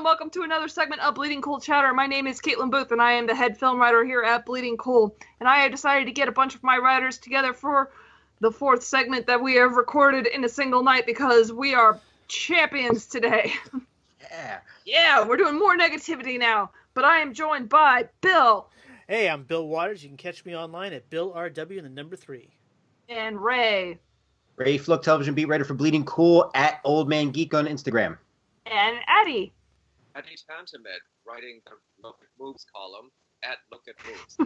welcome to another segment of Bleeding Cool Chatter. My name is Kaitlyn Booth, and I am the head film writer here at Bleeding Cool. And I have decided to get a bunch of my writers together for the fourth segment that we have recorded in a single night because we are champions today. Yeah, we're doing more negativity now. But I am joined by Bill. Hey, I'm Bill Waters. You can catch me online at BillRW and the number 3. And Ray. Ray Flook, television beat writer for Bleeding Cool at Old Man Geek on Instagram. And Adi. Adi Tantimedh, writing the Look at Moves column at Look at Moves.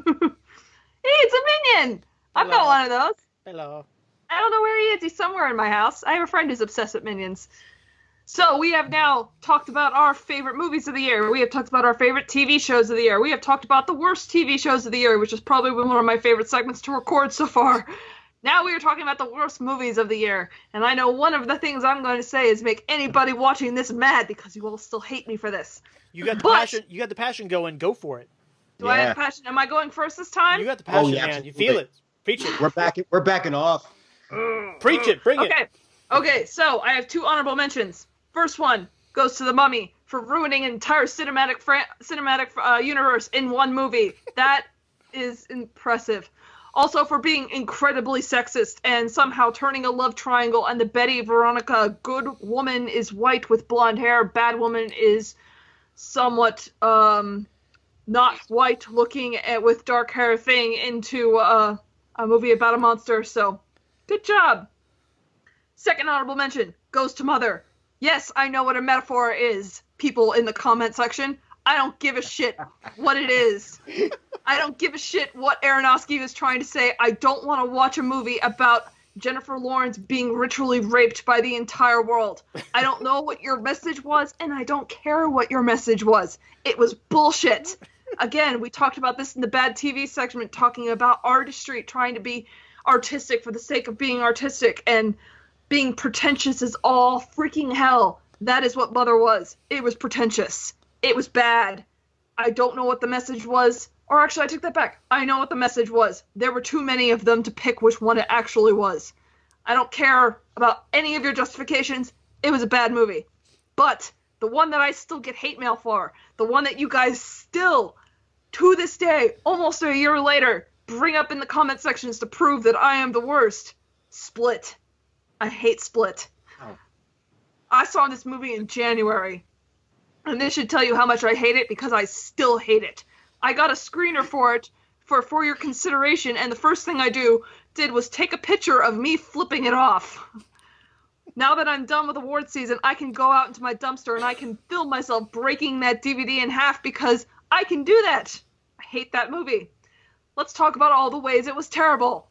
Hey, it's a minion! I've got one of those. Hello. I don't know where he is. He's somewhere in my house. I have a friend who's obsessed with minions. So we have now talked about our favorite movies of the year. We have talked about our favorite TV shows of the year. We have talked about the worst TV shows of the year, which has probably been one of my favorite segments to record so far. Now we are talking about the worst movies of the year. And I know one of the things I'm going to say is make anybody watching this mad because you will still hate me for this. You got the passion. You got the passion going. Go for it. Do I have passion? Am I going first this time? You got the passion, man. Absolutely. You feel it. Preach it. We're backing off. Preach it. Bring it. Okay, so I have 2 honorable mentions. First one goes to The Mummy for ruining an entire cinematic universe in one movie. That is impressive. Also for being incredibly sexist and somehow turning a love triangle and the Betty Veronica good woman is white with blonde hair, bad woman is somewhat not white looking with dark hair thing into a movie about a monster. So good job. Second honorable mention goes to Mother. Yes, I know what a metaphor is, people in the comment section. I don't give a shit what it is. I don't give a shit what Aronofsky was trying to say. I don't want to watch a movie about Jennifer Lawrence being ritually raped by the entire world. I don't know what your message was, and I don't care what your message was. It was bullshit. Again, we talked about this in the bad TV segment, talking about artistry, trying to be artistic for the sake of being artistic, and being pretentious is all freaking hell. That is what Mother was. It was pretentious. It was bad. I don't know what the message was. Or actually, I take that back. I know what the message was. There were too many of them to pick which one it actually was. I don't care about any of your justifications. It was a bad movie. But the one that I still get hate mail for, the one that you guys still, to this day, almost a year later, bring up in the comment sections to prove that I am the worst, Split. I hate Split. Oh. I saw this movie in January. And this should tell you how much I hate it because I still hate it. I got a screener for it for your consideration, and the first thing I did was take a picture of me flipping it off. Now that I'm done with award season, I can go out into my dumpster and I can film myself breaking that DVD in half because I can do that. I hate that movie. Let's talk about all the ways it was terrible.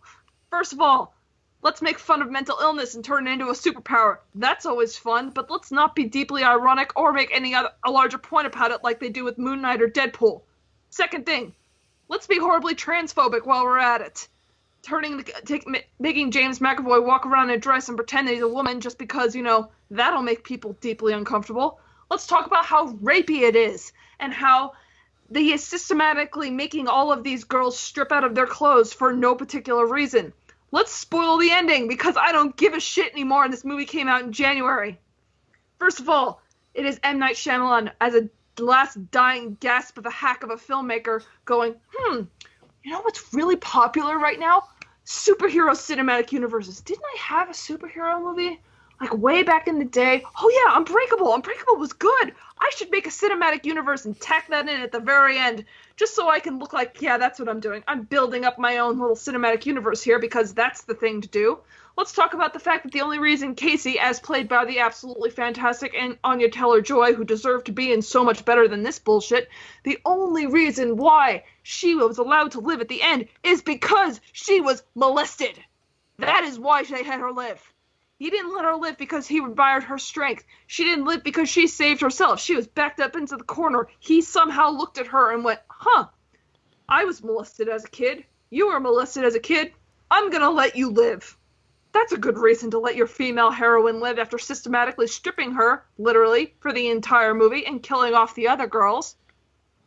First of all, let's make fun of mental illness and turn it into a superpower. That's always fun, but let's not be deeply ironic or make a larger point about it like they do with Moon Knight or Deadpool. Second thing, let's be horribly transphobic while we're at it. Making James McAvoy walk around in a dress and pretend that he's a woman just because, that'll make people deeply uncomfortable. Let's talk about how rapey it is and how he is systematically making all of these girls strip out of their clothes for no particular reason. Let's spoil the ending because I don't give a shit anymore and this movie came out in January. First of all, it is M. Night Shyamalan as a last dying gasp of a hack of a filmmaker going, you know what's really popular right now? Superhero cinematic universes. Didn't I have a superhero movie? Like way back in the day? Oh yeah, Unbreakable. Unbreakable was good. I should make a cinematic universe and tack that in at the very end just so I can look like, yeah, that's what I'm doing. I'm building up my own little cinematic universe here because that's the thing to do. Let's talk about the fact that the only reason Casey, as played by the absolutely fantastic Anya Taylor-Joy, who deserved to be in so much better than this bullshit, the only reason why she was allowed to live at the end is because she was molested. That is why they had her live. He didn't let her live because he admired her strength. She didn't live because she saved herself. She was backed up into the corner. He somehow looked at her and went, I was molested as a kid. You were molested as a kid. I'm gonna let you live. That's a good reason to let your female heroine live after systematically stripping her, literally, for the entire movie and killing off the other girls.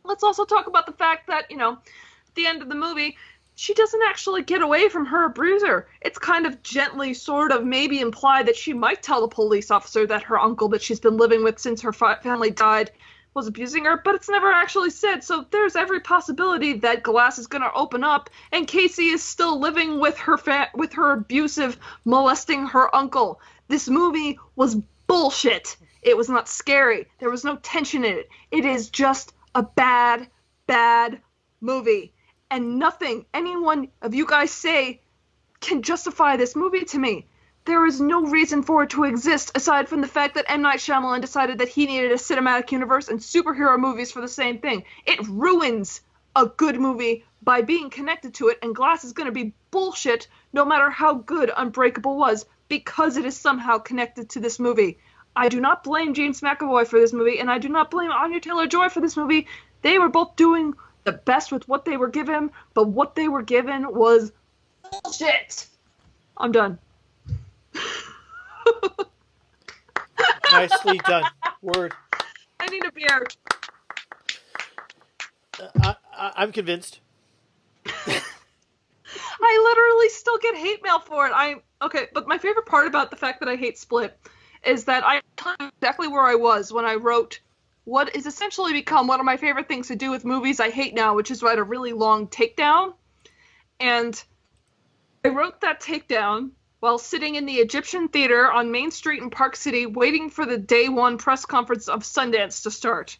Let's also talk about the fact that, at the end of the movie, she doesn't actually get away from her abuser. It's kind of gently sort of maybe implied that she might tell the police officer that her uncle that she's been living with since her family died was abusing her, but it's never actually said, so there's every possibility that Glass is going to open up, and Casey is still living with her abusive, molesting her uncle. This movie was bullshit. It was not scary. There was no tension in it. It is just a bad, bad movie. And nothing any one of you guys say can justify this movie to me. There is no reason for it to exist aside from the fact that M. Night Shyamalan decided that he needed a cinematic universe and superhero movies for the same thing. It ruins a good movie by being connected to it, and Glass is going to be bullshit no matter how good Unbreakable was, because it is somehow connected to this movie. I do not blame James McAvoy for this movie, and I do not blame Anya Taylor-Joy for this movie. They were both doing the best with what they were given, but what they were given was bullshit. I'm done. Nicely done. Word. I need a beer. I'm convinced. I literally still get hate mail for it. Okay, but my favorite part about the fact that I hate Split is that I know exactly where I was when I wrote what is essentially become one of my favorite things to do with movies I hate now, which is write a really long takedown. And I wrote that takedown while sitting in the Egyptian Theater on Main Street in Park City waiting for the day one press conference of Sundance to start.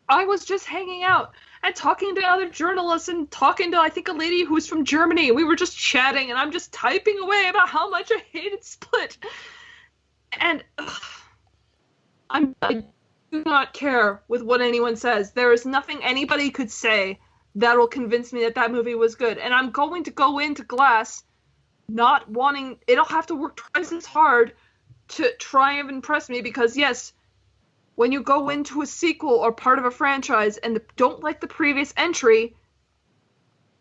I was just hanging out and talking to other journalists and talking to, I think, a lady who's from Germany. We were just chatting, and I'm just typing away about how much I hated Split. And I do not care with what anyone says. There is nothing anybody could say that will convince me that that movie was good. And I'm going to go into Glass not wanting... It'll have to work twice as hard to try and impress me because, yes, when you go into a sequel or part of a franchise and don't like the previous entry,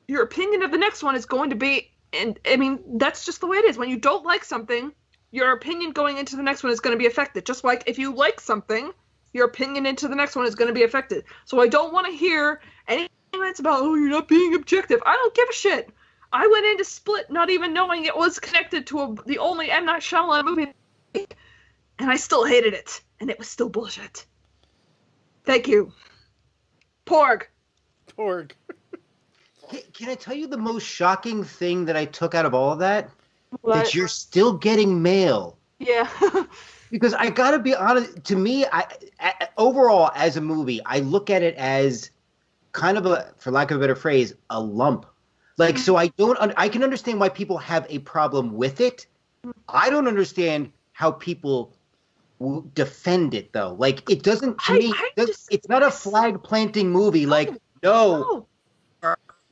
your opinion of the next one is going to be... And I mean, that's just the way it is. When you don't like something, your opinion going into the next one is going to be affected. Just like if you like something, your opinion into the next one is going to be affected. So I don't want to hear any comments about, oh, you're not being objective. I don't give a shit. I went into Split not even knowing it was connected to the only M. Night Shyamalan movie, and I still hated it, and it was still bullshit. Thank you. Porg. Can I tell you the most shocking thing that I took out of all of that? What? That you're still getting mail. Yeah. Because I gotta be honest, to me, overall as a movie, I look at it as kind of a, for lack of a better phrase, a lump. Like, so I can understand why people have a problem with it. I don't understand how people defend it, though. Like, it doesn't, to me, it's not a flag planting movie. Like, no.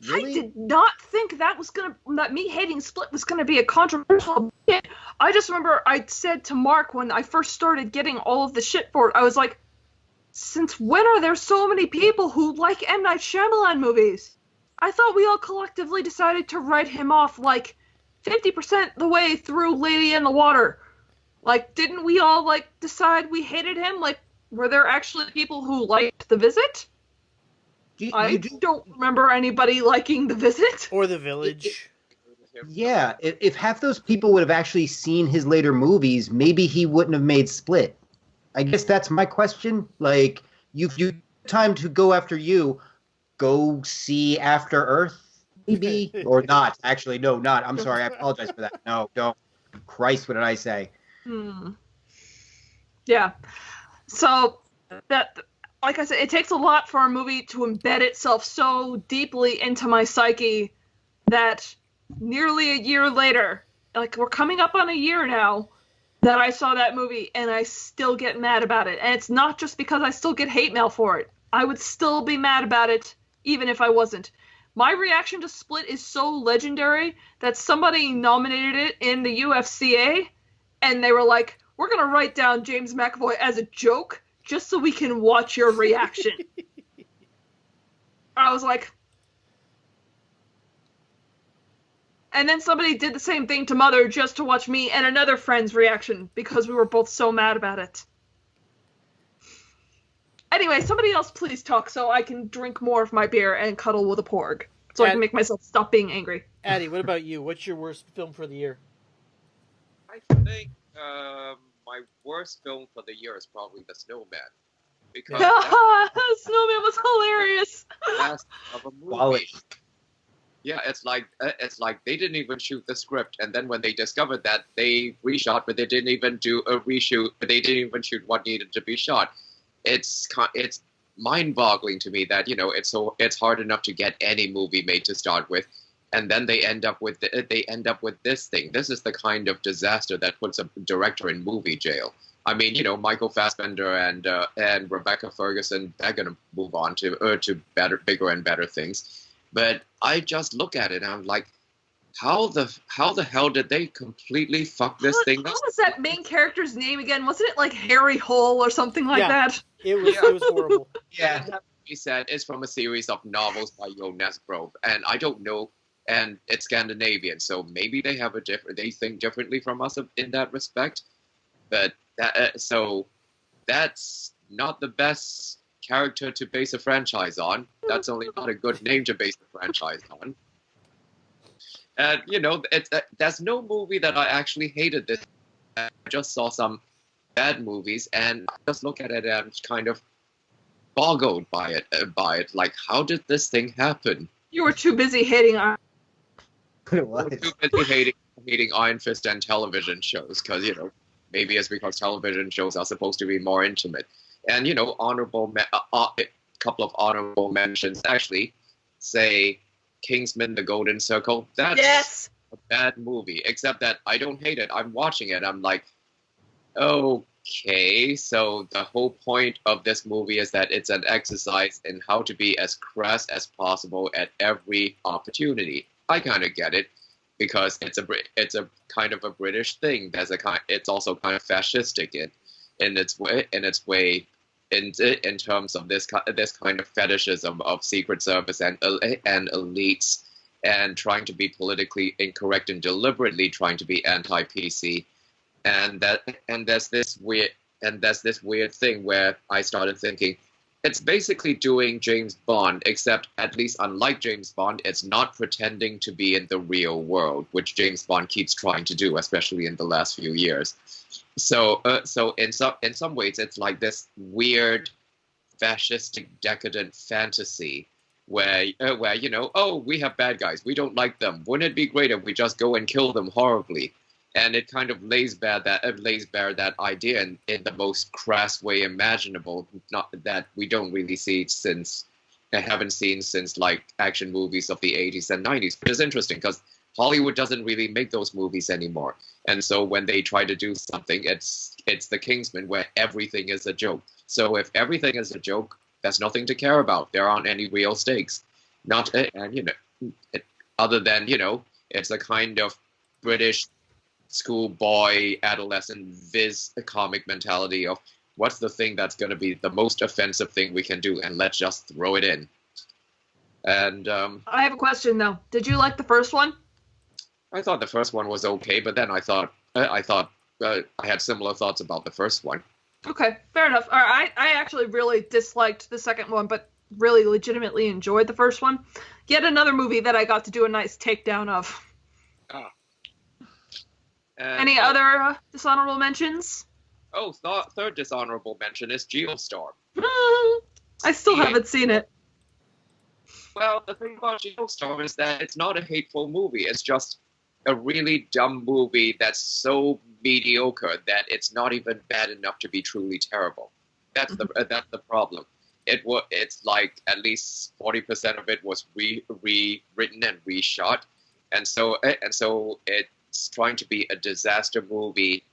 Really? I did not think that me hating Split was gonna be a controversial bit. I just remember I said to Mark when I first started getting all of the shit for it, I was like, since when are there so many people who like M. Night Shyamalan movies? I thought we all collectively decided to write him off like 50% the way through Lady in the Water. Like, didn't we all like decide we hated him? Like, were there actually people who liked The Visit? I don't remember anybody liking The Visit. Or The Village. Yeah, if half those people would have actually seen his later movies, maybe he wouldn't have made Split. I guess that's my question. Like, you time to go after you, go see After Earth, maybe? Or not. Actually, no, not. I'm sorry. I apologize for that. No, don't. Christ, what did I say? Yeah. So, that... Like I said, it takes a lot for a movie to embed itself so deeply into my psyche that nearly a year later, like we're coming up on a year now, that I saw that movie and I still get mad about it. And it's not just because I still get hate mail for it. I would still be mad about it even if I wasn't. My reaction to Split is so legendary that somebody nominated it in the UFCA and they were like, we're going to write down James McAvoy as a joke just so we can watch your reaction. I was like... And then somebody did the same thing to Mother just to watch me and another friend's reaction because we were both so mad about it. Anyway, somebody else please talk so I can drink more of my beer and cuddle with a porg. So I can make myself stop being angry. Adi, what about you? What's your worst film for the year? I think my worst film for the year is probably The Snowman. because Snowman was hilarious. that's of a movie. Quality. Yeah, it's like they didn't even shoot the script, and then when they discovered that, they reshot, but they didn't even do a reshoot. But they didn't even shoot what needed to be shot. It's mind-boggling to me that it's hard enough to get any movie made to start with, and then they end up with this thing. This is the kind of disaster that puts a director in movie jail. I mean, Michael Fassbender and Rebecca Ferguson, they're gonna move on to bigger and better things. But I just look at it and I'm like, how the hell did they completely fuck this thing up? What was that main character's name again? Wasn't it like Harry Hole or something like that? It was horrible. Yeah. He said it's from a series of novels by Jo Nesbø, and I don't know, and it's Scandinavian, so maybe they think differently from us in that respect. But so that's not the best character to base a franchise on. That's only not a good name to base a franchise on. And there's no movie that I actually hated this. I just saw some bad movies, and I just look at it and I'm kind of boggled by it. Like, how did this thing happen? You were too busy hating on. It was. Too busy hating Iron Fist and television shows, because maybe it's because television shows are supposed to be more intimate. And a couple of honorable mentions actually. Say Kingsman: The Golden Circle. That's a bad movie, except that I don't hate it. I'm watching it. I'm like, okay, so the whole point of this movie is that it's an exercise in how to be as crass as possible at every opportunity. I kind of get it, because it's a kind of a British thing. It's also kind of fascistic in its way. In terms of this kind of fetishism of Secret Service and elites, and trying to be politically incorrect and deliberately trying to be anti-PC, and there's this weird thing where I started thinking, it's basically doing James Bond, except at least unlike James Bond, it's not pretending to be in the real world, which James Bond keeps trying to do, especially in the last few years. So in some ways, it's like this weird, fascistic, decadent fantasy where we have bad guys, we don't like them. Wouldn't it be great if we just go and kill them horribly? And it kind of lays bare that idea in the most crass way imaginable. Not that we don't really see haven't seen since like action movies of the 80s and 90s, which is interesting because Hollywood doesn't really make those movies anymore. And so when they try to do something, it's the Kingsman, where everything is a joke. So if everything is a joke, there's nothing to care about. There aren't any real stakes. Other than it's a kind of British schoolboy adolescent viz comic mentality of what's the thing that's going to be the most offensive thing we can do, and let's just throw it in. And I have a question though. Did you like the first one? I thought the first one was okay, but then I thought I had similar thoughts about the first one. Okay, fair enough. All right, I actually really disliked the second one, but really legitimately enjoyed the first one. Yet another movie that I got to do a nice takedown of. Any other dishonorable mentions? Oh, third dishonorable mention is Geostorm. I still haven't seen it. Well, the thing about Geostorm is that it's not a hateful movie. It's just a really dumb movie that's so mediocre that it's not even bad enough to be truly terrible. That's the problem. It's like at least 40% of it was rewritten and reshot, and so it's trying to be a disaster movie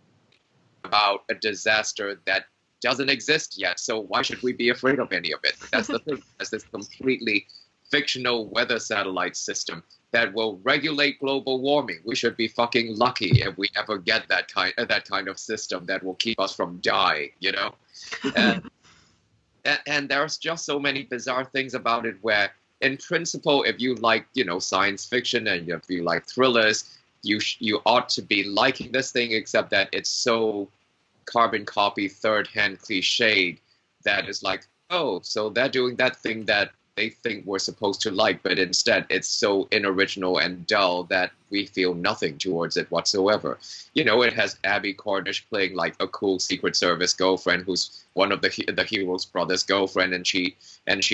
about a disaster that doesn't exist yet. So why should we be afraid of any of it? That's the thing. There's this completely fictional weather satellite system that will regulate global warming. We should be fucking lucky if we ever get that kind of system that will keep us from dying, And there's just so many bizarre things about it where, in principle, if you like, science fiction and if you like thrillers, you ought to be liking this thing, except that it's so carbon copy, third-hand cliched that it's like, oh, so they're doing that thing that they think we're supposed to like, but instead it's so unoriginal and dull that we feel nothing towards it whatsoever. You know, it has Abby Cornish playing like a cool Secret Service girlfriend who's one of the hero's brother's girlfriend, and she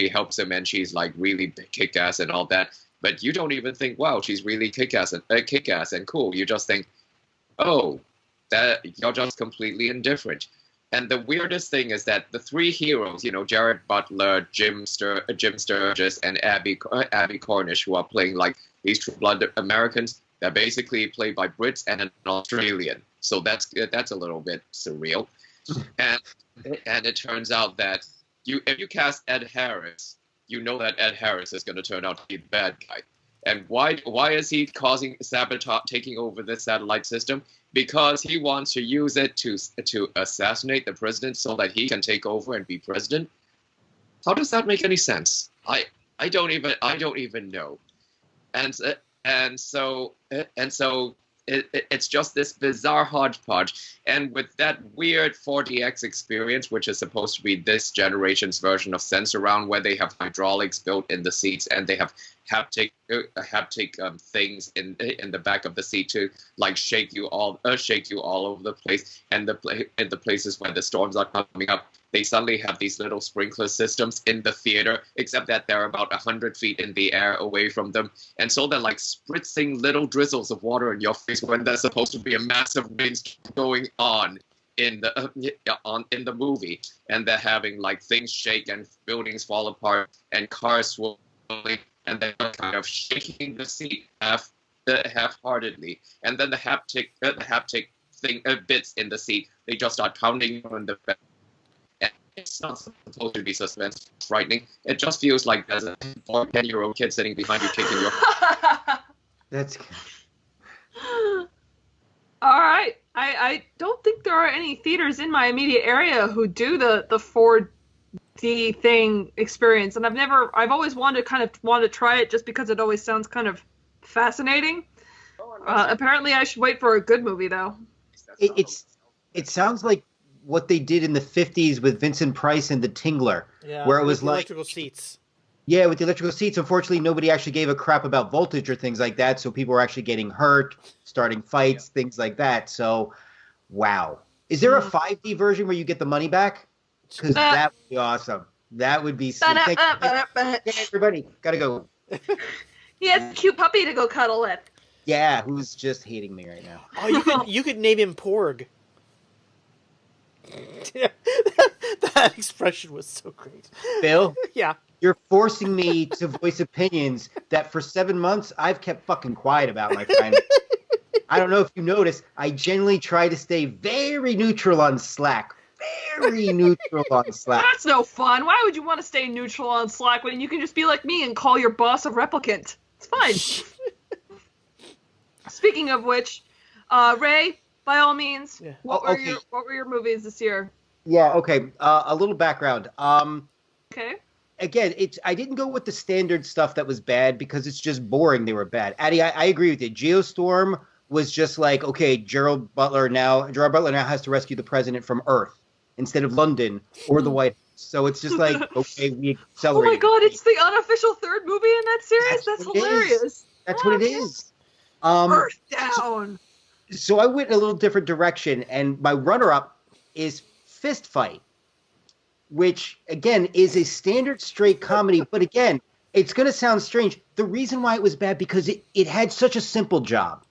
helps him, and she's like really kick-ass and all that. But you don't even think, wow, she's really kick-ass and cool. You just think, oh, that you're just completely indifferent. And the weirdest thing is that the three heroes, you know, Jared Butler, Jim Sturgis, and Abby Cornish, who are playing like these true-blooded Americans, they're basically played by Brits and an Australian. So that's a little bit surreal. And it turns out that if you cast Ed Harris, you know that Ed Harris is going to turn out to be the bad guy. And why is he causing sabotage, taking over the satellite system? Because he wants to use it to assassinate the president so that he can take over and be president. How does that make any sense? I don't even know. And so it's just this bizarre hodgepodge. And with that weird 4DX experience, which is supposed to be this generation's version of Sense-Around, where they have hydraulics built in the seats and they have haptic things in the back of the seat to like shake you all over the place, and in the places where the storms are coming up, they suddenly have these little sprinkler systems in the theater, except that they're about 100 feet in the air away from them. And so they're like spritzing little drizzles of water in your face when there's supposed to be a massive rainstorm going on in the movie. And they're having like things shake and buildings fall apart and cars swirling, and they're kind of shaking the seat half-heartedly. And then the haptic thing bits in the seat, they just start pounding on the bed. It's not supposed to be suspense frightening. It just feels like there's a 10-year-old kid sitting behind you kicking your... That's... All right. I don't think there are any theaters in my immediate area who do the 4D thing experience, and I've always wanted to try it just because it always sounds kind of fascinating. Apparently I should wait for a good movie, though. It sounds like what they did in the 50s with Vincent Price and The Tingler, where it was like electrical seats. Yeah, with the electrical seats. Unfortunately, nobody actually gave a crap about voltage or things like that, so people were actually getting hurt, starting fights, things like that. So, wow. Is there a 5D version where you get the money back? Because that would be awesome. That would be sweet. Hey, everybody, gotta go. He has a cute puppy to go cuddle with. Yeah, who's just hating me right now. Oh, you could name him Porg. That expression was so great. Bill? Yeah. You're forcing me to voice opinions that for 7 months I've kept fucking quiet about, my friend. I don't know if you noticed, I generally try to stay very neutral on Slack. Very neutral on Slack. That's no fun. Why would you want to stay neutral on Slack when you can just be like me and call your boss a replicant? It's fine. Speaking of which, Ray, by all means, what were your movies this year? Yeah, okay. A little background. Okay. Again, I didn't go with the standard stuff that was bad because it's just boring. They were bad. Adi, I agree with you. Geostorm was just like, okay, Gerard Butler now has to rescue the president from Earth instead of London or the White House. So it's just like, okay, we accelerate. Oh my god, it's the unofficial third movie in that series? That's hilarious. That's what it is. Earth down. So I went in a little different direction, and my runner-up is Fist Fight, which, again, is a standard straight comedy. But again, it's going to sound strange. The reason why it was bad, because it had such a simple job.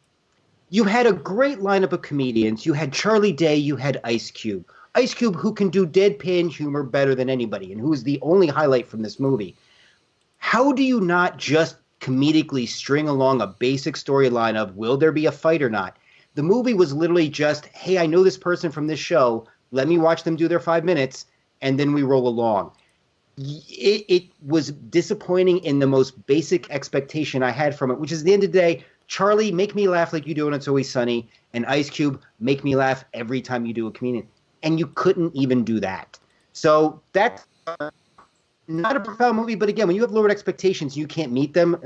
You had a great lineup of comedians. You had Charlie Day. You had Ice Cube. Ice Cube, who can do deadpan humor better than anybody, and who is the only highlight from this movie. How do you not just comedically string along a basic storyline of will there be a fight or not? The movie was literally just, hey, I know this person from this show. Let me watch them do their 5 minutes, and then we roll along. It was disappointing in the most basic expectation I had from it, which is at the end of the day, Charlie, make me laugh like you do and It's Always Sunny, and Ice Cube, make me laugh every time you do a comedian. And you couldn't even do that. So that's not a profound movie, but again, when you have lowered expectations, you can't meet them.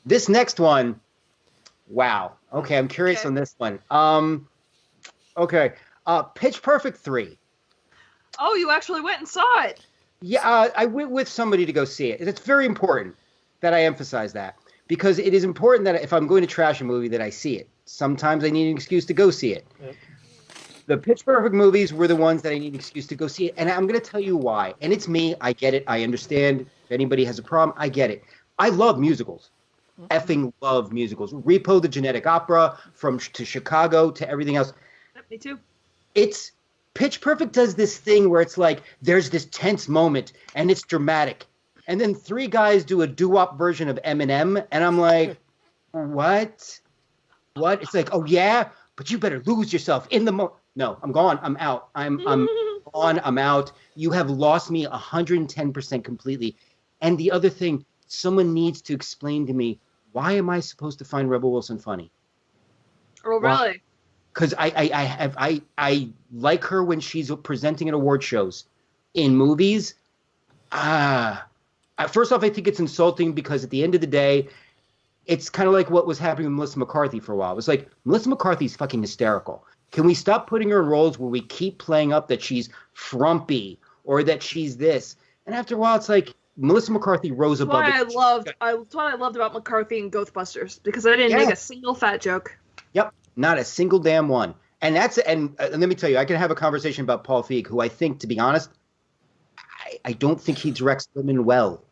This next one, wow. Okay, I'm curious on this one. Okay. Pitch Perfect 3. Oh, you actually went and saw it. Yeah, I went with somebody to go see it. It's very important that I emphasize that. because it is important that if I'm going to trash a movie that I see it. Sometimes I need an excuse to go see it. Yep. The Pitch Perfect movies were the ones that I need an excuse to go see it. And I'm going to tell you why. And it's me. I get it. I understand. If anybody has a problem, I get it. I love musicals. Effing love musicals. Repo the Genetic Opera, to Chicago to everything else. Yep, me too. It's Pitch Perfect does this thing where it's like there's this tense moment and it's dramatic. And then three guys do a doo-wop version of Eminem. And I'm like, what? What? It's like, oh, yeah? But you better lose yourself in the moment. No, I'm gone. I'm out. I'm gone. I'm out. You have lost me 110% completely. And the other thing, someone needs to explain to me, why am I supposed to find Rebel Wilson funny? Oh, really? Because I like her when she's presenting at award shows. In movies, first off, I think it's insulting because at the end of the day, it's kind of like what was happening with Melissa McCarthy for a while. It was like, Melissa McCarthy's fucking hysterical. Can we stop putting her in roles where we keep playing up that she's frumpy or that she's this? And after a while, it's like, Melissa McCarthy rose above it. That's what I loved about McCarthy and Ghostbusters, because I didn't make a single fat joke. Yep, not a single damn one. And let me tell you, I can have a conversation about Paul Feig, who I think, to be honest, I don't think he directs women well.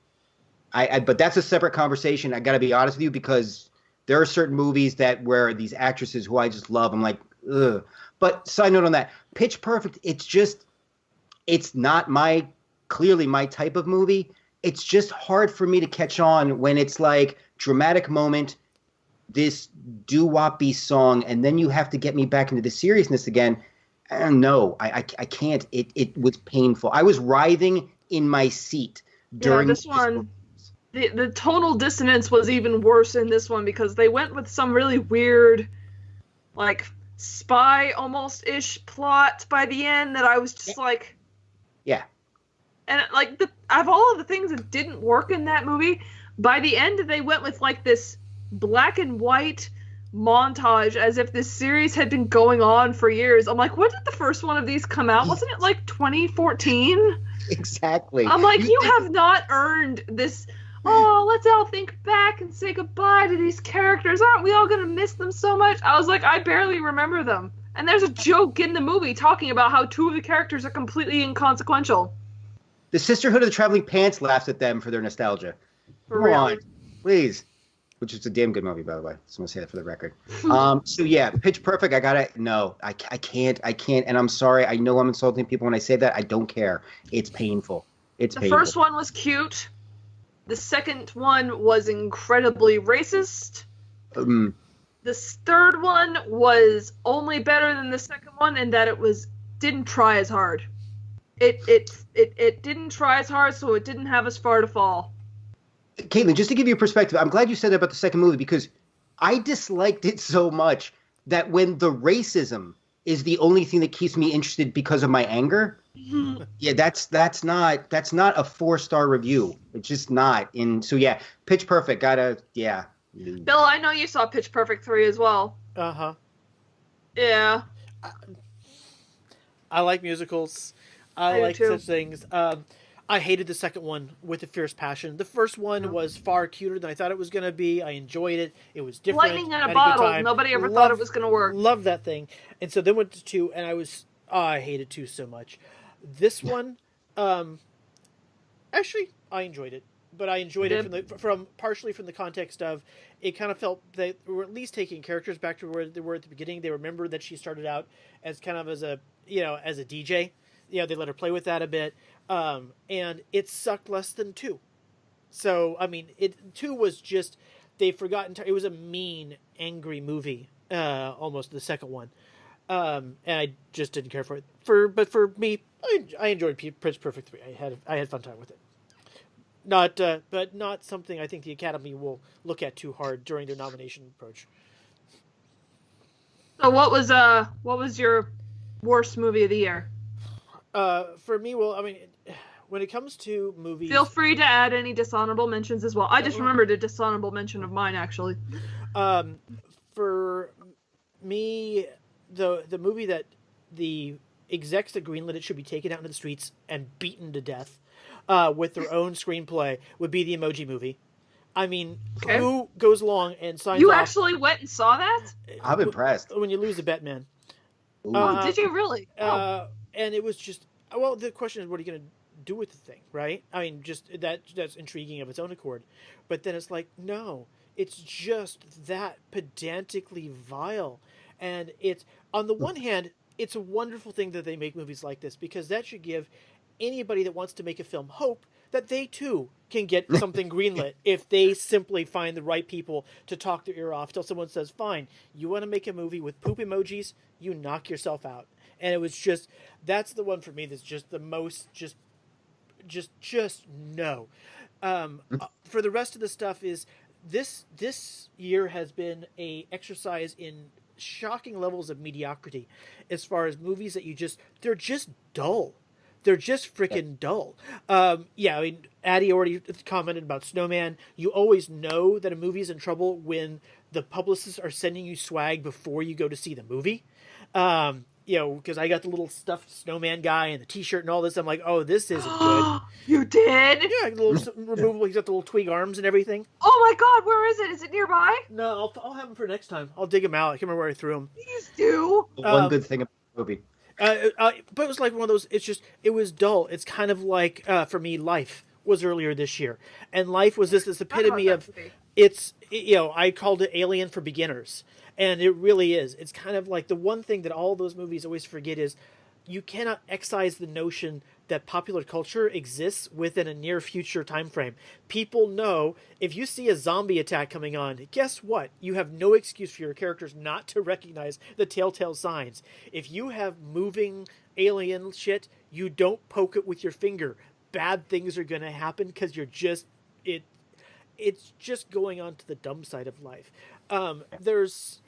But that's a separate conversation. I got to be honest with you, because there are certain movies where these actresses who I just love, I'm like, ugh. But side note on that, Pitch Perfect, it's not clearly my type of movie. It's just hard for me to catch on when it's like dramatic moment, this doo-woppy song, and then you have to get me back into the seriousness again. I don't know. I can't. It was painful. I was writhing in my seat during this one. The tonal dissonance was even worse in this one because they went with some really weird, like, spy almost-ish plot by the end that I was just like... Yeah. And, like, of all of the things that didn't work in that movie, by the end they went with, like, this black and white montage as if this series had been going on for years. I'm like, when did the first one of these come out? Wasn't it, like, 2014? Exactly. I'm like, you have not earned this... Oh, let's all think back and say goodbye to these characters. Aren't we all going to miss them so much? I was like, I barely remember them. And there's a joke in the movie talking about how two of the characters are completely inconsequential. The Sisterhood of the Traveling Pants laughs at them for their nostalgia. Come on, please. Which is a damn good movie, by the way. Just want to say that for the record. So yeah, Pitch Perfect. I can't. And I'm sorry. I know I'm insulting people when I say that. I don't care. It's painful. The first one was cute. The second one was incredibly racist. The third one was only better than the second one in that it didn't try as hard. It didn't try as hard, so it didn't have as far to fall. Kaitlyn, just to give you a perspective, I'm glad you said that about the second movie because I disliked it so much that when the racism is the only thing that keeps me interested because of my anger, yeah, that's not a 4-star review. It's just not. So yeah, Pitch Perfect, yeah. Bill, I know you saw Pitch Perfect 3 as well. Uh-huh. Yeah. I like musicals. I like such things. I hated the second one with a fierce passion. The first one was far cuter than I thought it was going to be. I enjoyed it. It was different. Lightning in a bottle. Nobody ever thought it was going to work. Loved that thing. And so then went to 2, and I hated 2 so much. This one, actually, I enjoyed it. But I enjoyed it partially from the context of it kind of felt they were at least taking characters back to where they were at the beginning. They remembered that she started out as kind of as a DJ. They let her play with that a bit. And it sucked less than 2. So, I mean, 2 was just, they've forgotten, it was a mean, angry movie, almost the second one. And I just didn't care for it. But for me, I enjoyed Pitch Perfect 3. I had fun time with it. But not something I think the Academy will look at too hard during their nomination approach. So what was your worst movie of the year? For me, well, I mean, when it comes to movies... Feel free to add any dishonorable mentions as well. I just remembered a dishonorable mention of mine, actually. For me, the movie that the execs that greenlit it should be taken out into the streets and beaten to death with their own screenplay would be the Emoji Movie. I mean, Okay. who goes along and signs You off? actually went and saw that? I'm impressed. When you lose a bet, man. Ooh. Oh, did you really? And it was just, well, the question is, what are you going to do with the thing, right? I mean, just that's intriguing of its own accord. But then it's like, no, it's just that pedantically vile. And it's, on the one hand, it's a wonderful thing that they make movies like this, because that should give anybody that wants to make a film hope that they too can get something greenlit if they simply find the right people to talk their ear off till someone says, fine, you want to make a movie with poop emojis, you knock yourself out. And it was just, that's the one for me that's just the most just no. For the rest of the stuff is, this year has been a exercise in shocking levels of mediocrity as far as movies that they're just dull. They're just freaking dull. Yeah, I mean, Adi already commented about Snowman. You always know that a movie's in trouble when the publicists are sending you swag before you go to see the movie. Because I got the little stuffed snowman guy and the T-shirt and all this. I'm like, oh, this isn't good. You did? Yeah, the little removable. He's got the little twig arms and everything. Oh my God, where is it? Is it nearby? No, I'll have him for next time. I'll dig him out. I can't remember where I threw him. Please do. One good thing about the movie. But it was like one of those. It was dull. It's kind of like for me, Life was earlier this year, and Life was this epitome of. It's I called it Alien for beginners, and it really is. It's kind of like the one thing that all those movies always forget is you cannot excise the notion that popular culture exists within a near future time frame. People know if you see a zombie attack coming on, guess what? You have no excuse for your characters not to recognize the telltale signs. If you have moving alien shit, you don't poke it with your finger. Bad things are going to happen because you're just it's just going on to the dumb side of life. There's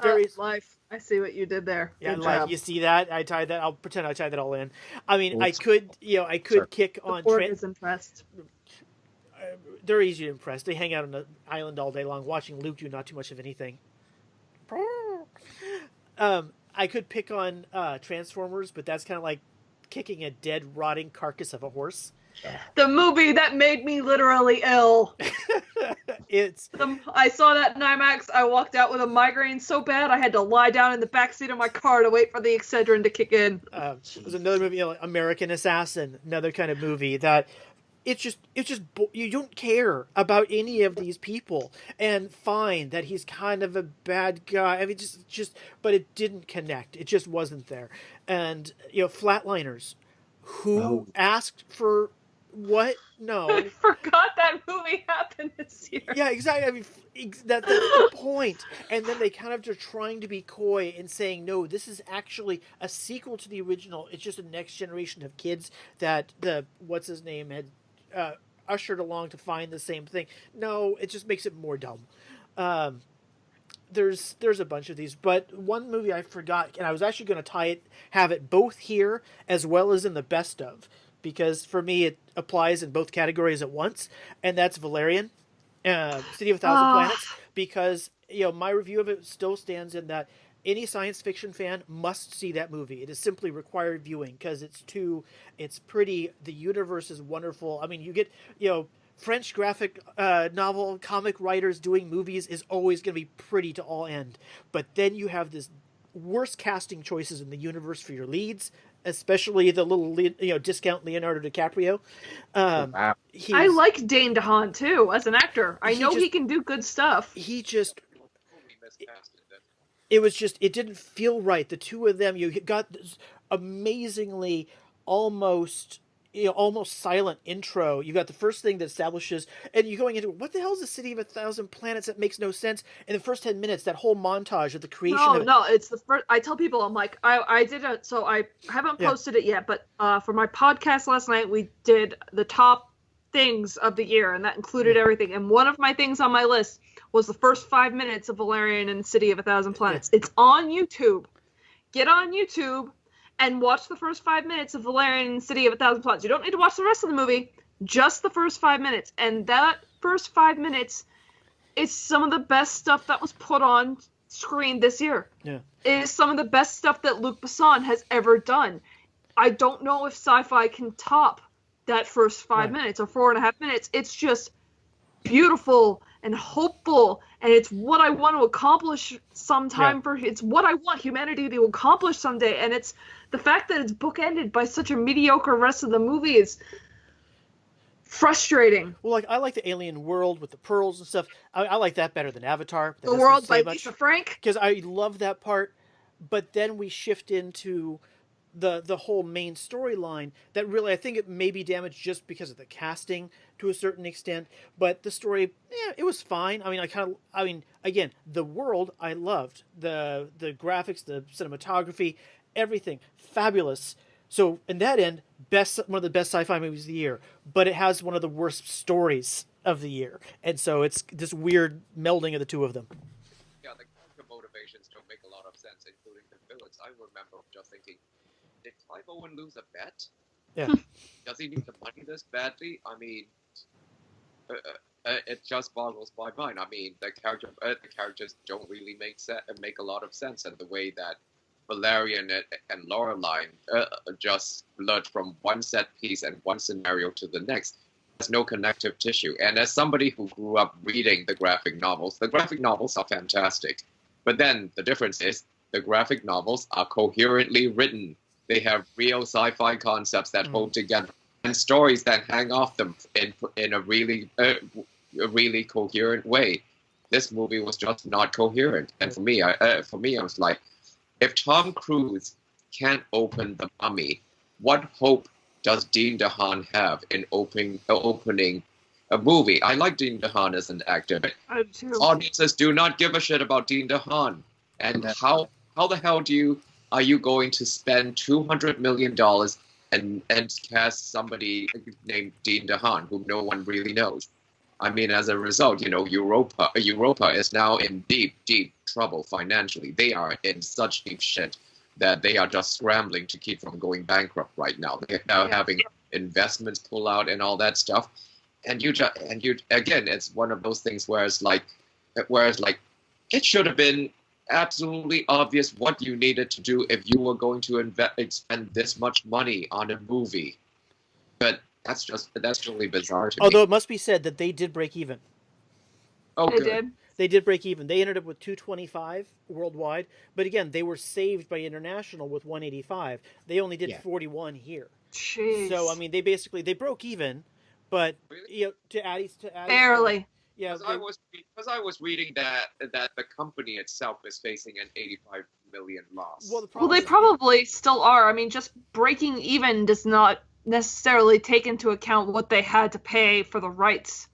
various Life. I see what you did there. Yeah, Good like job. you see that I tied that. I'll pretend I tied that all in. I mean, I could kick on. The board is impressed. They're easy to impress. They hang out on the island all day long, watching Luke do not too much of anything. I could pick on Transformers, but that's kind of like kicking a dead, rotting carcass of a horse. The movie that made me literally ill. I saw that in IMAX. I walked out with a migraine so bad I had to lie down in the backseat of my car to wait for the Excedrin to kick in. There's another movie, American Assassin, another kind of movie that it's just you don't care about any of these people, and fine that he's kind of a bad guy. I mean, but it didn't connect. It just wasn't there. And Flatliners, who asked for. What? No. I forgot that movie happened this year. Yeah, exactly. I mean, that's the point. And then they kind of are trying to be coy and saying, no, this is actually a sequel to the original. It's just a next generation of kids that what's his name had ushered along to find the same thing. No, it just makes it more dumb. There's a bunch of these, but one movie I forgot, and I was actually going to have it both here as well as in the best of. Because for me, it applies in both categories at once, and that's Valerian, City of a Thousand Planets. Because my review of it still stands in that any science fiction fan must see that movie. It is simply required viewing because it's pretty. The universe is wonderful. I mean, you get French graphic novel comic writers doing movies is always going to be pretty to all end, but then you have this worst casting choices in the universe for your leads. Especially the little, discount Leonardo DiCaprio. Wow. I like Dane DeHaan too as an actor. I know he can do good stuff. It didn't feel right. The two of them, you got this amazingly almost silent intro. You got the first thing that establishes, and you're going into what the hell is the City of a Thousand Planets? That makes no sense. In the first 10 minutes, that whole montage of the creation of it. No, it's the first. I tell people, I'm like, I did it, so I haven't posted it yet, but for my podcast last night, we did the top things of the year, and that included everything. And one of my things on my list was the first 5 minutes of Valerian and City of a Thousand Planets. It's on YouTube. Get on YouTube and watch the first 5 minutes of Valerian and City of a Thousand Planets. You don't need to watch the rest of the movie, just the first 5 minutes. And that first 5 minutes is some of the best stuff that was put on screen this year. Yeah. It is some of the best stuff that Luc Besson has ever done. I don't know if sci-fi can top that first 5 minutes or 4.5 minutes. It's just beautiful and hopeful, and it's what I want to accomplish sometime. It's what I want humanity to accomplish someday, and it's the fact that it's bookended by such a mediocre rest of the movie is frustrating. Well, like I like the alien world with the pearls and stuff. I like that better than Avatar. The World by Lisa Frank, because I love that part. But then we shift into the whole main storyline that really I think it may be damaged just because of the casting to a certain extent. But the story, it was fine. I mean, again, the world I loved, the graphics, the cinematography, everything fabulous. So in that end, one of the best sci-fi movies of the year, but it has one of the worst stories of the year, and so it's this weird melding of the two of them. Yeah, the character motivations don't make a lot of sense, including the villains. I remember just thinking, did Clive Owen lose a bet? Yeah. Does he need the money this badly? I mean, it just boggles my mind. I mean, the characters don't really make a lot of sense, and the way that Valerian and Lorelai just blurred from one set piece and one scenario to the next. There's no connective tissue. And as somebody who grew up reading the graphic novels are fantastic. But then the difference is the graphic novels are coherently written. They have real sci-fi concepts that hold together and stories that hang off them in a really coherent way. This movie was just not coherent. And for me, I was like, if Tom Cruise can't open The Mummy, what hope does Dean DeHaan have in opening a movie? I like Dean DeHaan as an actor, but audiences do not give a shit about Dean DeHaan. And how the hell are you going to spend $200 million and cast somebody named Dean DeHaan, whom no one really knows? I mean, as a result, Europa is now in deep, deep trouble financially. They are in such deep shit that they are just scrambling to keep from going bankrupt right now. They're now having investments pull out and all that stuff. And you again, it's one of those things where it's like it should have been absolutely obvious what you needed to do if you were going to spend this much money on a movie. But that's really bizarre to me. Although it must be said that they did break even. Oh, They did break even. They ended up with 225 worldwide, but again, they were saved by international with 185. They only did 41 here. Jeez. So I mean, they broke even, but to Adi's barely. Yeah, because I was reading that the company itself is facing an 85 million loss. Well, they probably still are. I mean, just breaking even does not necessarily take into account what they had to pay for the rights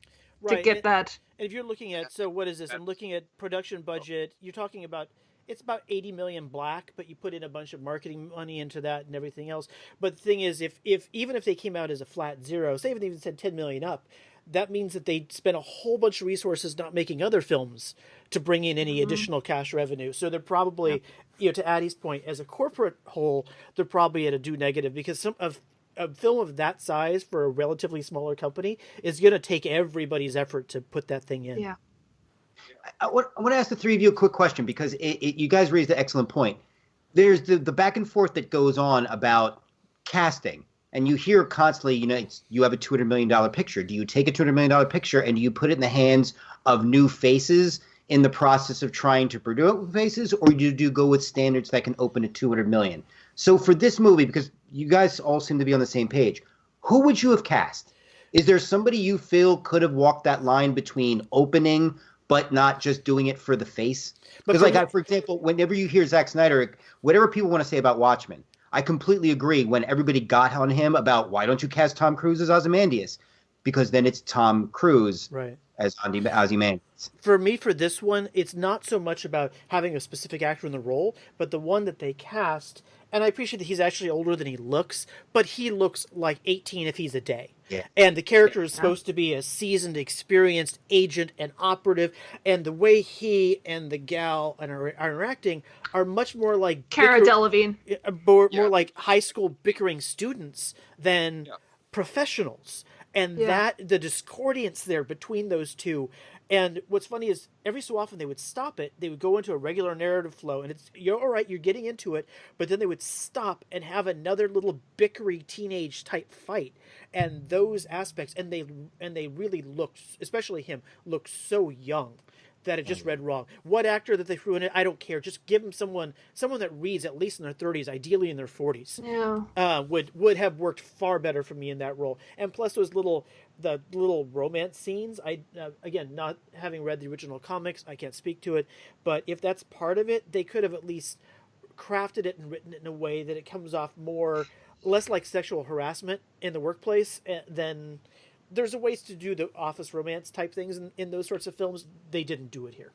to get that. And if you're looking at, so what is this? I'm looking at production budget. You're talking about, it's about 80 million black, but you put in a bunch of marketing money into that and everything else. But the thing is, even if they came out as a flat zero, say if they even said 10 million up, that means that they spent a whole bunch of resources not making other films to bring in any additional cash revenue. So they're probably, to Adi's point, as a corporate whole, they're probably at a due negative, because a film of that size for a relatively smaller company is going to take everybody's effort to put that thing in. Yeah. I want to ask the three of you a quick question, because you guys raised an excellent point. There's the back and forth that goes on about casting, and you hear constantly, you have a $200 million picture. Do you take a $200 million picture and do you put it in the hands of new faces in the process of trying to produce it with faces, or do you go with standards that can open at $200 million? So for this movie, because you guys all seem to be on the same page, who would you have cast? Is there somebody you feel could have walked that line between opening but not just doing it for the face? Because, for example, whenever you hear Zack Snyder, whatever people want to say about Watchmen, I completely agree when everybody got on him about why don't you cast Tom Cruise as Ozymandias? Because then it's Tom Cruise as Ozymandias. For me, for this one, it's not so much about having a specific actor in the role, but the one that they cast. And I appreciate that he's actually older than he looks, but he looks like 18 if he's a day. Yeah. And the character is supposed to be a seasoned, experienced agent and operative, and the way he and the gal are interacting are much more like Cara Delevingne, more like high school bickering students than professionals. And that the discordance there between those two, And what's funny is every so often they would stop it. They would go into a regular narrative flow, and you're all right, you're getting into it, but then they would stop and have another little bickery teenage type fight, and those aspects, and they really looked, especially him, looked so young that it just read wrong. What actor that they threw in it, I don't care. Just give them someone that reads at least in their 30s, ideally in their 40s. Yeah. Would have worked far better for me in that role. And plus the little romance scenes. Again, not having read the original comics, I can't speak to it. But if that's part of it, they could have at least crafted it and written it in a way that it comes off less like sexual harassment in the workplace than. There's a ways to do the office romance type things in those sorts of films. They didn't do it here.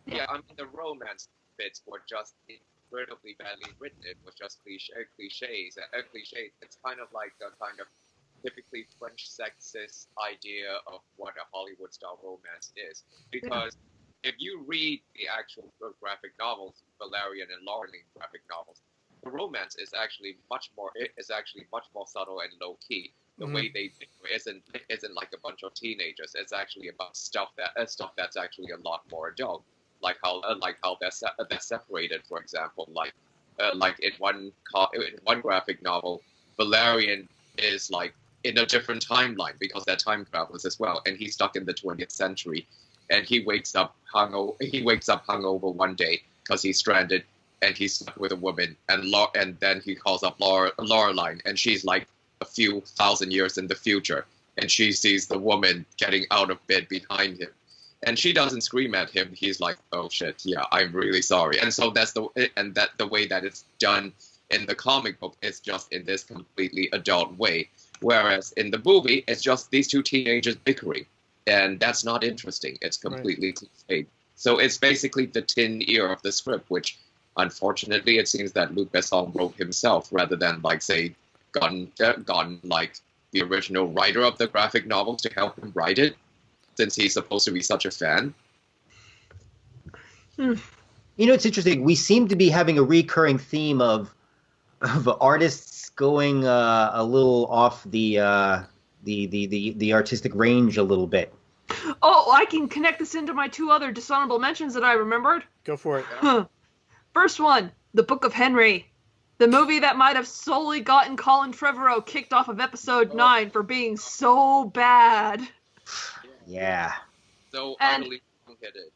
Yeah, I mean, the romance bits were just incredibly badly written. It was just cliches. It's kind of like the kind of typically French sexist idea of what a Hollywood-style romance is. Because if you read the actual graphic novels, Valerian and Lauren graphic novels, the romance is actually much more subtle and low-key. The way they do it isn't like a bunch of teenagers. It's actually about stuff that's actually a lot more adult, like how they're separated. For example, like in one graphic novel, Valerian is like in a different timeline because they're time travelers as well, and he's stuck in the 20th century, and he wakes up hungover one day because he's stranded and he's stuck with a woman, and then he calls up Laureline, and she's like a few thousand years in the future, and she sees the woman getting out of bed behind him, and she doesn't scream at him. He's like, "Oh shit, yeah, I'm really sorry." And so the way that it's done in the comic book is just in this completely adult way, whereas in the movie it's just these two teenagers bickering, and that's not interesting. It's completely cliche. So it's basically the tin ear of the script, which unfortunately it seems that Luc Besson wrote himself rather than gotten like the original writer of the graphic novels to help him write it, since he's supposed to be such a fan. You know, it's interesting. We seem to be having a recurring theme of artists going a little off the artistic range a little bit. Oh, I can connect this into my two other dishonorable mentions that I remembered. Go for it. First one, The Book of Henry. The movie that might have solely gotten Colin Trevorrow kicked off of episode 9 for being so bad. Yeah. So utterly wrong-headed.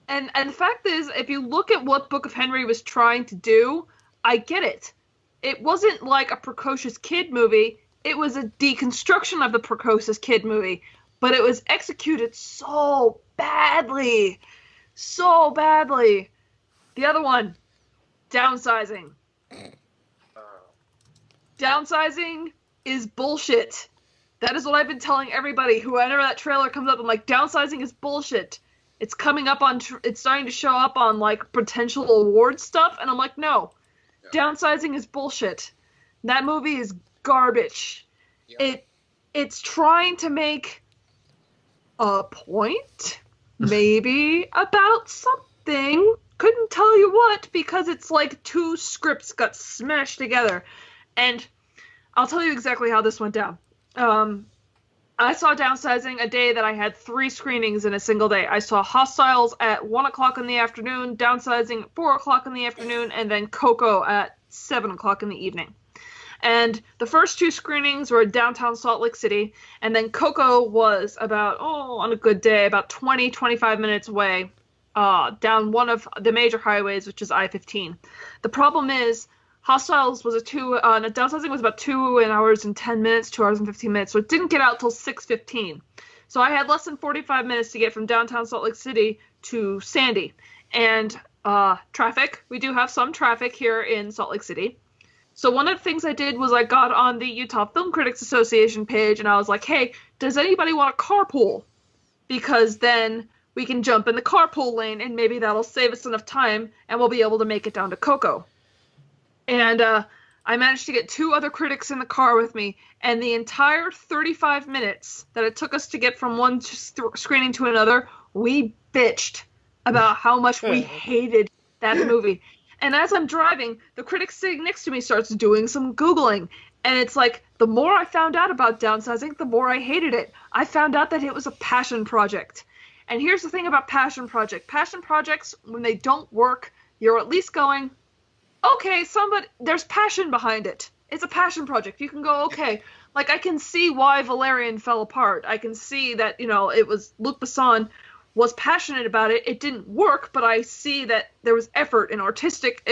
And the fact is, if you look at what Book of Henry was trying to do, I get it. It wasn't like a precocious kid movie. It was a deconstruction of the precocious kid movie. But it was executed so badly. So badly. The other one, Downsizing. Downsizing is bullshit. That is what I've been telling everybody. Whenever that trailer comes up, I'm like, Downsizing is bullshit. It's coming up on, it's starting to show up on like potential award stuff, and I'm like, no. Yeah. Downsizing is bullshit. That movie is garbage. Yeah. It's trying to make a point, maybe, about something. Couldn't tell you what, because it's like two scripts got smashed together. And I'll tell you exactly how this went down. I saw Downsizing a day that I had 3 screenings in a single day. I saw Hostiles at 1 o'clock in the afternoon, Downsizing at 4 o'clock in the afternoon, and then Coco at 7 o'clock in the evening. And the first 2 screenings were in downtown Salt Lake City, and then Coco was about, on a good day, about 20, 25 minutes away, down one of the major highways, which is I-15. The problem is, Hostiles was Downsizing was about 2 hours and 10 minutes, 2 hours and 15 minutes, so it didn't get out till 6:15. So I had less than 45 minutes to get from downtown Salt Lake City to Sandy. And traffic, we do have some traffic here in Salt Lake City. So one of the things I did was I got on the Utah Film Critics Association page, and I was like, hey, does anybody want a carpool? Because then we can jump in the carpool lane, and maybe that'll save us enough time, and we'll be able to make it down to Coco. And I managed to get 2 other critics in the car with me, and the entire 35 minutes that it took us to get from one screening to another, we bitched about how much we hated that movie. And as I'm driving, the critic sitting next to me starts doing some Googling. And it's like, the more I found out about Downsizing, the more I hated it. I found out that it was a passion project. And here's the thing about passion projects, when they don't work, you're at least going, okay, there's passion behind it. It's a passion project. You can go, okay, like, I can see why Valerian fell apart. I can see that, it was Luc Besson was passionate about it. It didn't work, but I see that there was effort and artistic,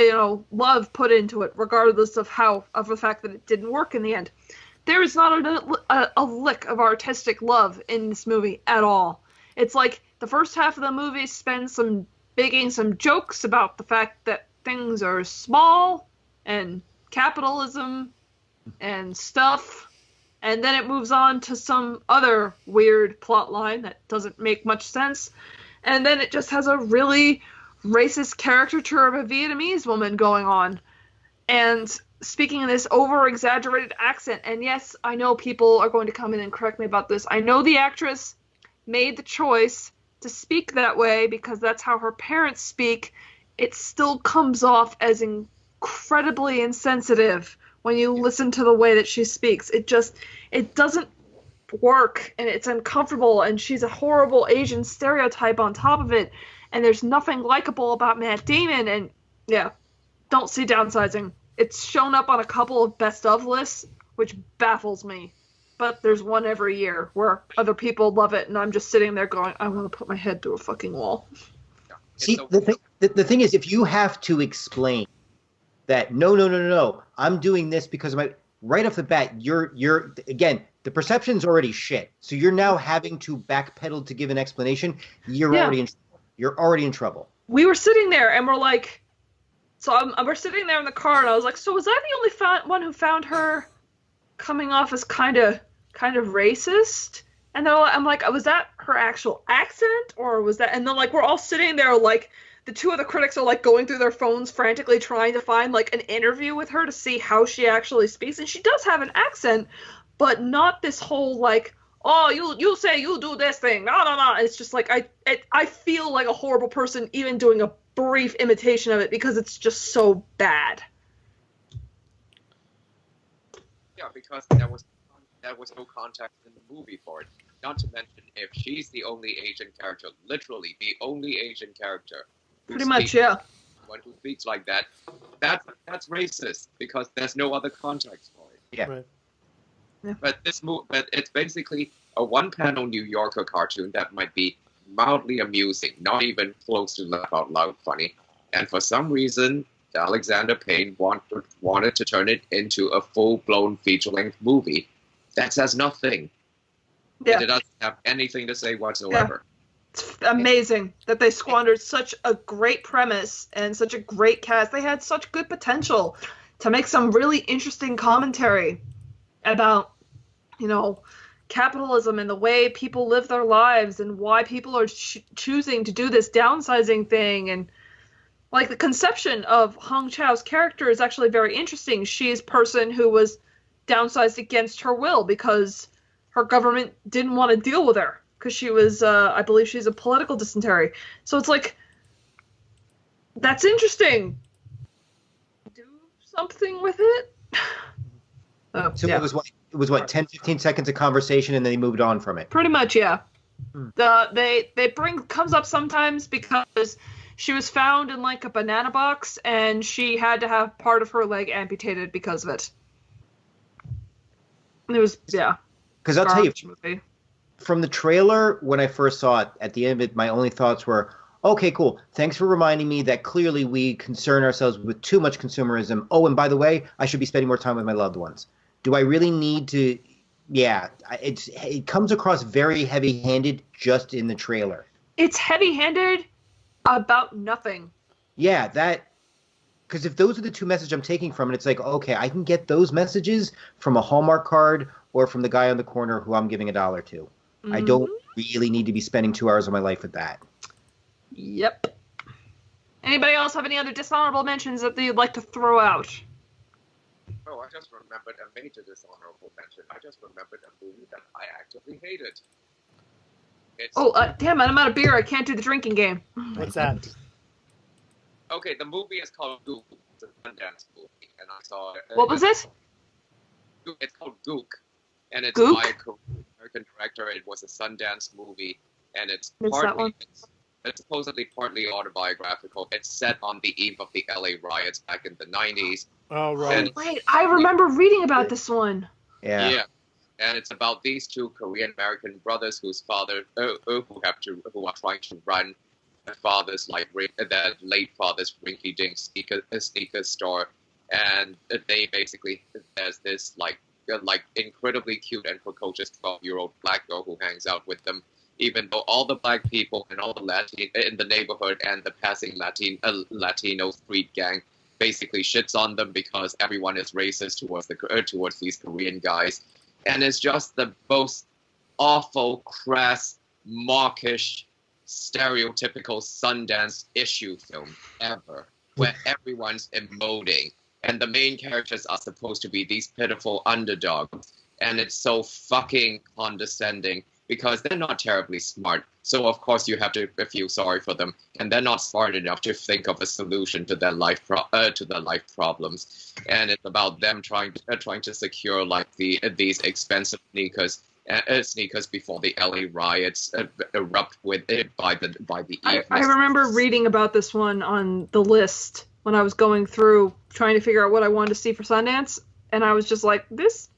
love put into it, regardless of the fact that it didn't work in the end. There is not a lick of artistic love in this movie at all. It's like the first half of the movie spends making some jokes about the fact that things are small and capitalism and stuff. And then it moves on to some other weird plot line that doesn't make much sense. And then it just has a really racist caricature of a Vietnamese woman going on. And speaking in this over-exaggerated accent. And yes, I know people are going to come in and correct me about this. I know the actress made the choice to speak that way because that's how her parents speak. It still comes off as incredibly insensitive when you listen to the way that she speaks. It doesn't work, and it's uncomfortable, and she's a horrible Asian stereotype on top of it, and there's nothing likable about Matt Damon, and yeah, don't see downsizing. It's shown up on a couple of best of lists, which baffles me, but there's one every year where other people love it, and I'm just sitting there going, I want to put my head through a fucking wall. See, the thing is, if you have to explain that no, I'm doing this because of right off the bat, you're again, the perception's already shit. So you're now having to backpedal to give an explanation. You're already in trouble. We were sitting there and we're like, we're sitting there in the car and I was like, so was I the only one who found her coming off as kind of racist? And then I'm like, was that her actual accent or was that? And then like we're all sitting there like. The two of the critics are like going through their phones frantically trying to find like an interview with her to see how she actually speaks. And she does have an accent, but not this whole like, oh, you'll say you'll do this thing. No. It's just like I feel like a horrible person even doing a brief imitation of it because it's just so bad. Yeah, because there was no context in the movie for it. Not to mention, if she's the only Asian character, literally the only Asian character. Pretty much, yeah. One who speaks like that, that's racist because there's no other context for it. Yeah. Right. Yeah. But it's basically a one-panel New Yorker cartoon that might be mildly amusing, not even close to laugh out loud funny. And for some reason, Alexander Payne wanted to turn it into a full-blown feature-length movie that says nothing. Yeah. It doesn't have anything to say whatsoever. Yeah. It's amazing that they squandered such a great premise and such a great cast. They had such good potential to make some really interesting commentary about, capitalism and the way people live their lives and why people are choosing to do this downsizing thing. And like the conception of Hong Chau's character is actually very interesting. She's a person who was downsized against her will because her government didn't want to deal with her. Because she was, I believe she's a political dysentery. So it's like, that's interesting. Do something with it. So yeah. It was what 10, 15 seconds of conversation and then they moved on from it. Pretty much, yeah. Comes up sometimes because she was found in like a banana box and she had to have part of her leg amputated because of it. And it was, yeah. Because I'll tell you, movie. From the trailer, when I first saw it, at the end of it, my only thoughts were, okay, cool. Thanks for reminding me that clearly we concern ourselves with too much consumerism. Oh, and by the way, I should be spending more time with my loved ones. Do I really need to? Yeah, it comes across very heavy-handed just in the trailer. It's heavy-handed about nothing. Yeah, because if those are the two messages I'm taking from it, it's like, okay, I can get those messages from a Hallmark card or from the guy on the corner who I'm giving $1 to. Mm-hmm. I don't really need to be spending 2 hours of my life with that. Yep. Anybody else have any other dishonorable mentions that they'd like to throw out? Oh, I just remembered a major dishonorable mention. I just remembered a movie that I actively hated. Damn it, I'm out of beer. I can't do the drinking game. What's that? Okay, the movie is called Gook. It's a Sundance movie, and I saw it. What was it? It's called Gook, and it's Gook? by a American director. It was a Sundance movie, and it's Missed that one. it's supposedly partly autobiographical. It's set on the eve of the LA riots back in the 90s. Oh, right. Wait, I remember reading about this one. Yeah. And it's about these two Korean American brothers whose father who are trying to run their father's their late father's rinky dink sneaker store, and they basically there's this like incredibly cute and precocious 12-year-old black girl who hangs out with them, even though all the black people and all the Latin in the neighborhood and the passing Latino street gang basically shits on them because everyone is racist towards these Korean guys, and it's just the most awful, crass, mawkish, stereotypical Sundance issue film ever, where everyone's emoting, and the main characters are supposed to be these pitiful underdogs, and it's so fucking condescending because they're not terribly smart. So of course you have to feel sorry for them, and they're not smart enough to think of a solution to their life problems. And it's about them trying to secure these expensive sneakers before the LA riots erupt by the evening. I remember reading about this one on the list when I was going through trying to figure out what I wanted to see for Sundance, and I was just like, this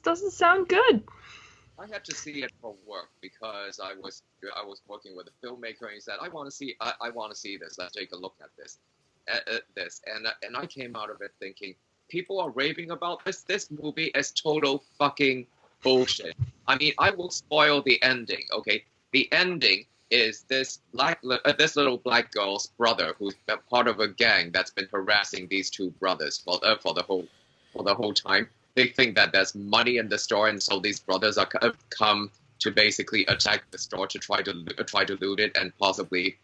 doesn't sound good. I had to see it for work because I was working with a filmmaker, and he said, I want to see this. Let's take a look at this. And I came out of it thinking, people are raving about this. This movie is total fucking bullshit. I mean, I will spoil the ending. Okay, the ending is this little black girl's brother, who's part of a gang that's been harassing these two brothers for the whole time. They think that there's money in the store, and so these brothers are come to basically attack the store to try to loot it and possibly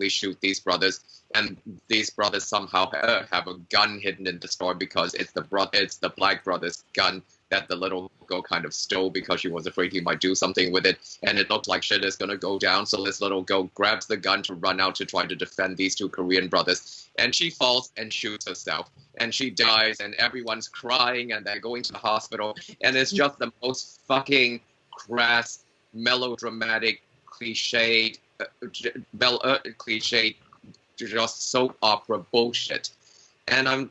shoot these brothers. And these brothers somehow have a gun hidden in the store because it's the black brother's gun that the little girl kind of stole because she was afraid he might do something with it, and it looked like shit is gonna go down. So this little girl grabs the gun to run out to try to defend these two Korean brothers, and she falls and shoots herself, and she dies, and everyone's crying, and they're going to the hospital, and it's just the most fucking crass, melodramatic, cliched, just soap opera bullshit. And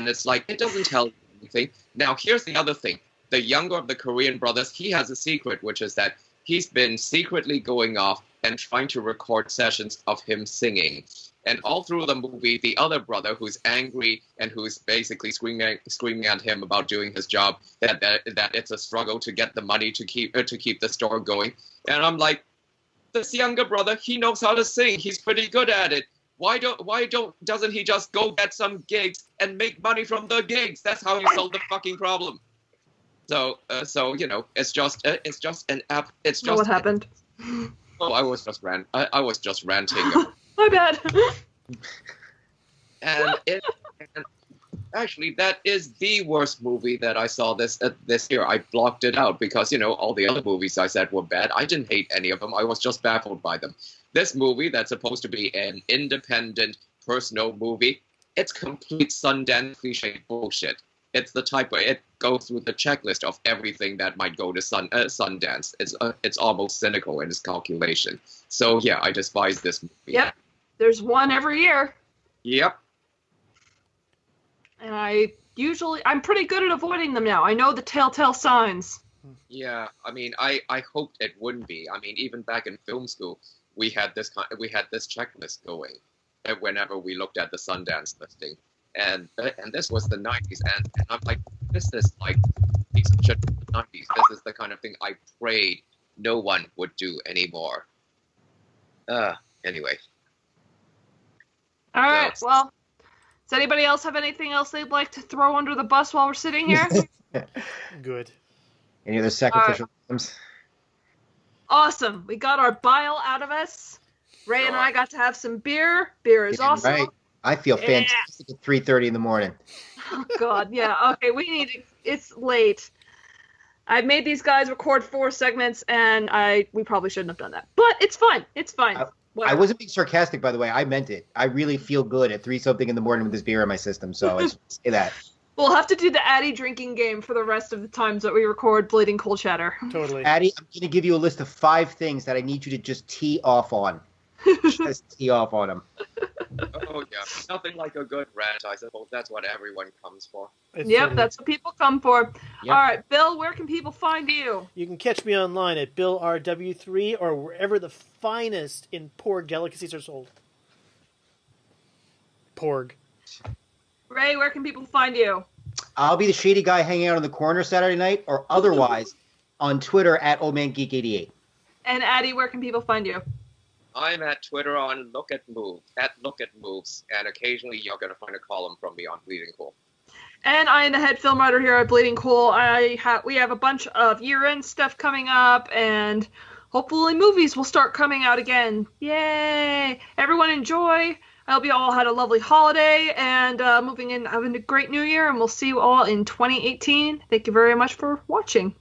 it's like, it doesn't tell you anything. Now here's the other thing. The younger of the Korean brothers, he has a secret, which is that he's been secretly going off and trying to record sessions of him singing. And all through the movie, the other brother, who's angry and who's basically screaming at him about doing his job, that it's a struggle to get the money to keep the store going. And I'm like, this younger brother, he knows how to sing. He's pretty good at it. Doesn't he just go get some gigs and make money from the gigs? That's how you solve the fucking problem. So you know, it's just an app. It's just what happened. Oh, I was just ranting. My bad. and actually, that is the worst movie that I saw this year. I blocked it out because, you know, all the other movies I said were bad. I didn't hate any of them. I was just baffled by them. This movie, that's supposed to be an independent, personal movie, it's complete Sundance cliche bullshit. It's the type where it goes through the checklist of everything that might go to Sundance. It's almost cynical in its calculation. So yeah, I despise this movie. Yep, there's one every year. Yep. And I'm pretty good at avoiding them now. I know the telltale signs. Yeah, I mean, I hoped it wouldn't be. I mean, even back in film school, we had this checklist going whenever we looked at the Sundance listing, and this was the 90s, and I'm like, this is like piece of shit from the 90s. This is the kind of thing I prayed no one would do anymore. Anyway. All right. Well, does anybody else have anything else they'd like to throw under the bus while we're sitting here? Good. Any other sacrificial lambs? Awesome. We got our bile out of us. Ray and I got to have some beer. Beer is awesome. Right. I feel fantastic at 3:30 in the morning. Oh, God. Yeah. Okay. It's late. I made these guys record 4 segments, and we probably shouldn't have done that. But it's fine. It's fine. I wasn't being sarcastic, by the way. I meant it. I really feel good at 3-something in the morning with this beer in my system. So I just say that. We'll have to do the Adi drinking game for the rest of the times that we record Bleeding Cool Chatter. Totally. Adi, I'm going to give you a list of 5 things that I need you to just tee off on. Just tee off on them. Oh yeah, nothing like a good rant. I suppose that's what everyone comes for. Yep, that's what people come for. Yep. All right, Bill, where can people find you? You can catch me online at BillRW3 or wherever the finest in porg delicacies are sold. Porg. Ray, where can people find you? I'll be the shady guy hanging out in the corner Saturday night, or otherwise on Twitter at OldManGeek88. And Adi, where can people find you? I'm at Twitter on Look at Moves, and occasionally you're gonna find a column from me on Bleeding Cool. And I am the head film writer here at Bleeding Cool. We have a bunch of year-end stuff coming up, and hopefully movies will start coming out again. Yay! Everyone enjoy. I hope you all had a lovely holiday and moving in, having a great new year, and we'll see you all in 2018. Thank you very much for watching.